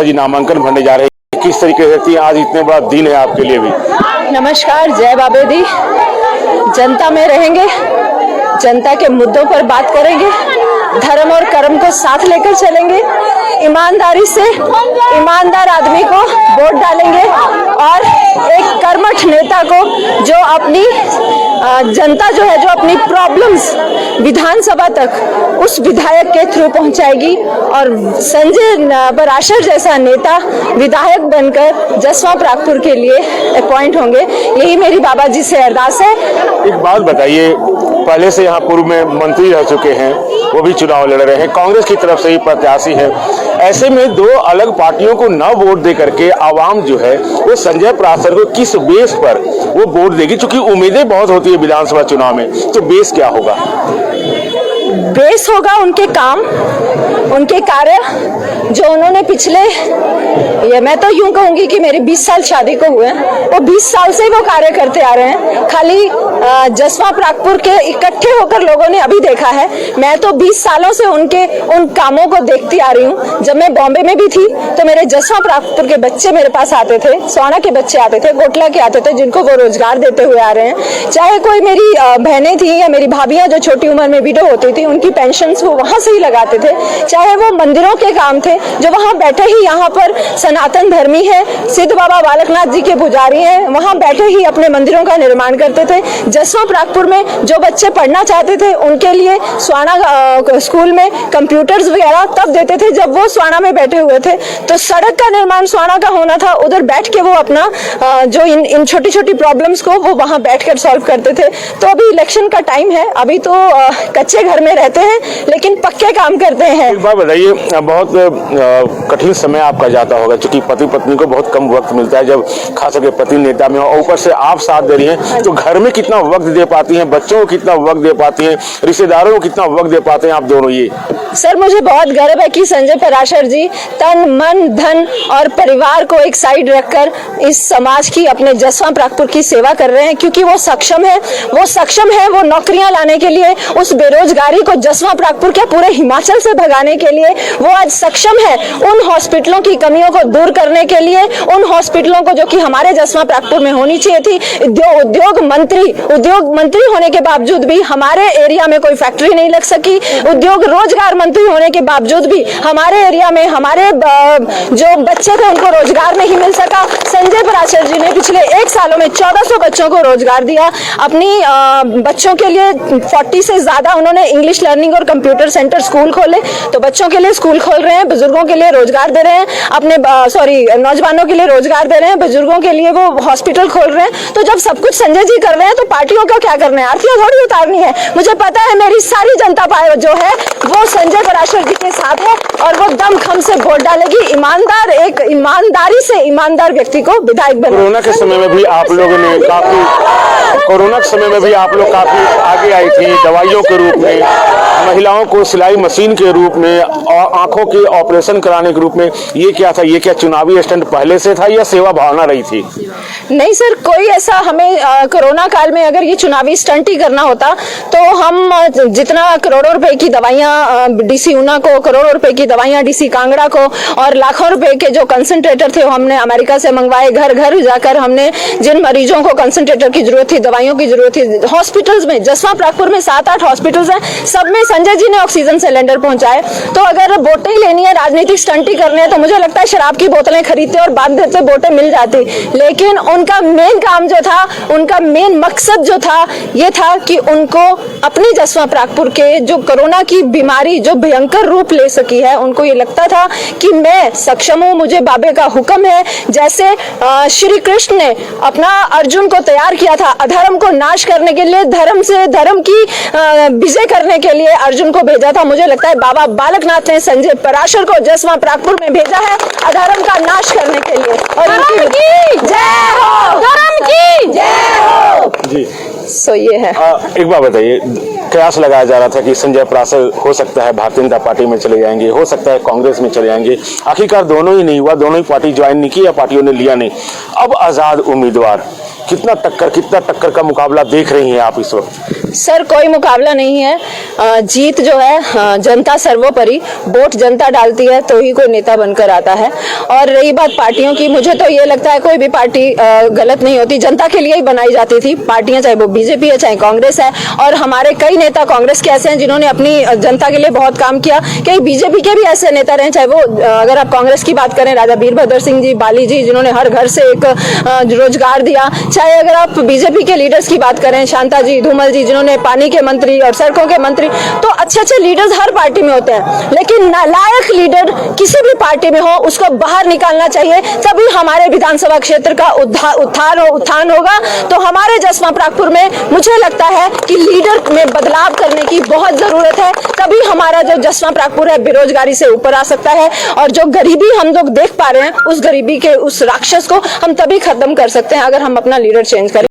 प्रासर जी नामांकन भरने जा रहे हैं, किस तरीके से देखती हैं आज इतने बड़ा दिन है आपके लिए भी? नमस्कार, जय बाबे दी। जनता में रहेंगे, जनता के मुद्दों पर बात करेंगे, धर्म और कर्म को साथ लेकर चलेंगे, ईमानदारी से ईमानदार आदमी को वोट डालेंगे और एक कर्मठ नेता को जो अपनी जनता जो है जो अपनी प्रॉब्लम्स विधानसभा तक उस विधायक के थ्रू पहुंचाएगी और संजय पराशर जैसा नेता विधायक बनकर जसवा प्रागपुर के लिए अपॉइंट होंगे। यही मेरी बाबा जी से अरदास है। एक बात बताइए, पहले से यहाँ पूर्व में मंत्री रह चुके हैं, वो भी चुनाव लड़ रहे हैं, कांग्रेस की तरफ से ही प्रत्याशी है, ऐसे में दो अलग पार्टियों को न वोट दे करके आवाम जो है वो संजय पराशर को किस बेस पर वो वोट देगी? क्योंकि उम्मीदें बहुत होती है विधानसभा चुनाव में, तो बेस क्या होगा? बेस होगा उनके काम, उनके कार्य जो उन्होंने पिछले, ये मैं तो यूं कहूंगी कि मेरे 20 साल शादी को हुए हैं, वो 20 साल से वो कार्य करते आ रहे हैं। खाली जसवा प्रागपुर के इकट्ठे होकर लोगों ने अभी देखा है, मैं तो 20 सालों से उनके उन कामों को देखती आ रही हूँ। जब मैं बॉम्बे में भी थी तो मेरे जसवा प्रागपुर के बच्चे मेरे पास आते थे, सोना के बच्चे आते थे, कोटला के आते थे, जिनको वो रोजगार देते हुए आ रहे हैं। चाहे कोई मेरी बहनें थी या मेरी भाभियां जो छोटी उम्र में विडो होती थी, उनकी पेंशन्स वो वहां से ही लगाते थे। चाहे वो मंदिरों के काम थे जो वहां बैठे ही, यहाँ पर सनातन धर्मी है, सिद्ध बाबा बालकनाथ जी के पुजारी हैं, वहां बैठे ही अपने मंदिरों का निर्माण करते थे। जसवा प्रागपुर में जो बच्चे पढ़ना चाहते थे उनके लिए स्वाना स्कूल में कंप्यूटर्स वगैरह तब देते थे जब वो स्वाना में बैठे हुए थे। तो सड़क का निर्माण स्वाना का होना था, उधर बैठ के वो अपना जो इन छोटी छोटी प्रॉब्लम्स को वो वहां बैठकर सॉल्व करते थे। तो अभी इलेक्शन का टाइम है, अभी तो कच्चे घर में रहते हैं लेकिन पक्के काम करते हैं। एक बात बताइए, बहुत कठिन समय आपका जाता होगा, क्योंकि पति पत्नी को बहुत कम वक्त मिलता है जब खास करके पति नेता में, और ऊपर से आप साथ दे रही हैं, तो घर में कितना वक्त दे पाती हैं, बच्चों को कितना वक्त दे पाती हैं, रिश्तेदारों को कितना वक्त दे पाते हैं आप दोनों? ये सर, मुझे बहुत गर्व है कि संजय पराशर जी तन मन धन और परिवार को एक साइड रखकर इस समाज की, अपने जसवा प्रागपुर की सेवा कर रहे हैं, क्योंकि वो सक्षम है वो नौकरियां लाने के लिए, उस बेरोजगारी को जसवा प्रागपुर के पूरे हिमाचल से भगाने के लिए वो आज सक्षम है। उन हॉस्पिटलों की कमियों को दूर करने के लिए, उन हॉस्पिटलों को जो कि हमारे जसवा प्रागपुर में होनी चाहिए थी, उद्योग मंत्री होने के बावजूद भी हमारे एरिया में कोई फैक्ट्री नहीं लग सकी, उद्योग रोजगार मंत्री होने के बावजूद भी हमारे एरिया में हमारे जो बच्चे थे उनको रोजगार नहीं मिल सका। संजय पराशर जी ने पिछले 1 सालों में 1400 बच्चों को रोजगार दिया। अपनी बच्चों के लिए 40 से ज्यादा उन्होंने इंग्लिश लर्निंग और कंप्यूटर सेंटर स्कूल खोले, तो बच्चों के लिए स्कूल खोल रहे हैं, बुजुर्गों के लिए रोजगार दे रहे हैं, अपने नौजवानों के लिए रोजगार दे रहे हैं, बुजुर्गों के लिए वो हॉस्पिटल खोल रहे हैं। तो जब सब कुछ संजय जी कर रहे हैं तो पार्टियों का क्या करना है? आरतियां थोड़ी उतारनी है। मुझे पता है मेरी सारी जनता पार्टी जो है वो संजय पराशर जी के साथ है और वो दम खम से वोट डालेगी। एक ईमानदारी से ईमानदार व्यक्ति को विधायक बनाएगी। कोरोना के समय में भी आप लोगों ने काफी आगे आई थी, दवाइयों के रूप में, महिलाओं को सिलाई मशीन के रूप में और आंखों के ऑपरेशन कराने के रूप में। ये क्या था? ये क्या चुनावी स्टंट पहले से था या सेवा भावना रही थी? नहीं सर, कोई ऐसा हमें कोरोना काल में अगर ये चुनावी स्टंट ही करना होता तो हम जितना करोड़ों रुपए की दवाइयां डीसी ऊना को, करोड़ों रुपए की दवाइयां डीसी कांगड़ा को और लाखों रुपए के जो कंसंट्रेटर थे वो हमने अमेरिका से मंगवाए। घर घर जाकर हमने जिन मरीजों को कंसंट्रेटर की जरूरत थी, दवाइयों की जरूरत थी, हॉस्पिटल्स में, जसवा प्रागपुर में 7-8 हॉस्पिटल्स हैं, सब में संजय जी ने ऑक्सीजन सिलेंडर पहुंचाए। तो अगर वोटें ही लेनी है, राजनीतिक स्टंट ही करने हैं, तो मुझे लगता है शराब की बोतलें खरीदते और बांध देते, वोटें मिल जाती। लेकिन उनका मेन काम जो था, उनका मेन मकसद जो था, ये था कि उनको अपनी जसवा प्रागपुर के जो कोरोना की बीमारी जो भयंकर रूप ले सकी है, उनको ये लगता था कि मैं सक्षम हूँ, मुझे बाबे का हुक्म है। जैसे श्री कृष्ण ने अपना अर्जुन को तैयार किया था अधर्म को नाश करने के लिए, धर्म की विजय करने के लिए अर्जुन को भेजा था। मुझे लगता है बाबा बालकनाथ ने संजय पराशर को जसवा प्रागपुर में भेजा है अधर्म का नाश करने के लिए। और धर्म की जय हो, धर्म की जय हो जी। सो ये है। एक बात बताइए, कयास लगाया जा रहा था कि संजय पराशर हो सकता है भारतीय जनता पार्टी में चले जाएंगे, हो सकता है कांग्रेस में चले जाएंगे। आखिरकार दोनों ही नहीं हुआ, दोनों ही पार्टी ज्वाइन नहीं की या पार्टियों ने लिया नहीं। अब आजाद उम्मीदवार कितना टक्कर का मुकाबला देख रही हैं आप इस वक्त? सर कोई मुकाबला नहीं है। जीत जो है जनता सर्वोपरि, वोट जनता डालती है तो ही कोई नेता बनकर आता है। और रही बात पार्टियों की, मुझे तो ये लगता है कोई भी पार्टी गलत नहीं होती, जनता के लिए ही बनाई जाती थी पार्टियां, चाहे वो बीजेपी है चाहे कांग्रेस है। और हमारे कई नेता कांग्रेस के ऐसे हैं जिन्होंने अपनी जनता के लिए बहुत काम किया। कई बीजेपी के भी ऐसे नेता रहे, चाहे वो अगर आप कांग्रेस की बात करें, राजा वीरभद्र सिंह जी, बाली जी, जिन्होंने हर घर से एक रोजगार दिया। चाहे अगर आप बीजेपी के लीडर्स की बात करें, शांता जी, धूमल जी, जिन्होंने पानी के मंत्री और सड़कों के मंत्री, तो अच्छे अच्छे लीडर्स हर पार्टी में होते हैं। लेकिन नालायक लीडर किसी भी पार्टी में हो उसको बाहर निकालना चाहिए, तभी हमारे विधानसभा क्षेत्र का उत्थान होगा। तो हमारे जसवा प्रागपुर में मुझे लगता है कि लीडर में बदलाव करने की बहुत जरूरत है, तभी हमारा जो जसवा प्रागपुर है बेरोजगारी से ऊपर आ सकता है। और जो गरीबी हम लोग देख पा रहे हैं, उस गरीबी के उस राक्षस को हम तभी खत्म कर सकते हैं अगर हम अपना लीडर चेंज करें।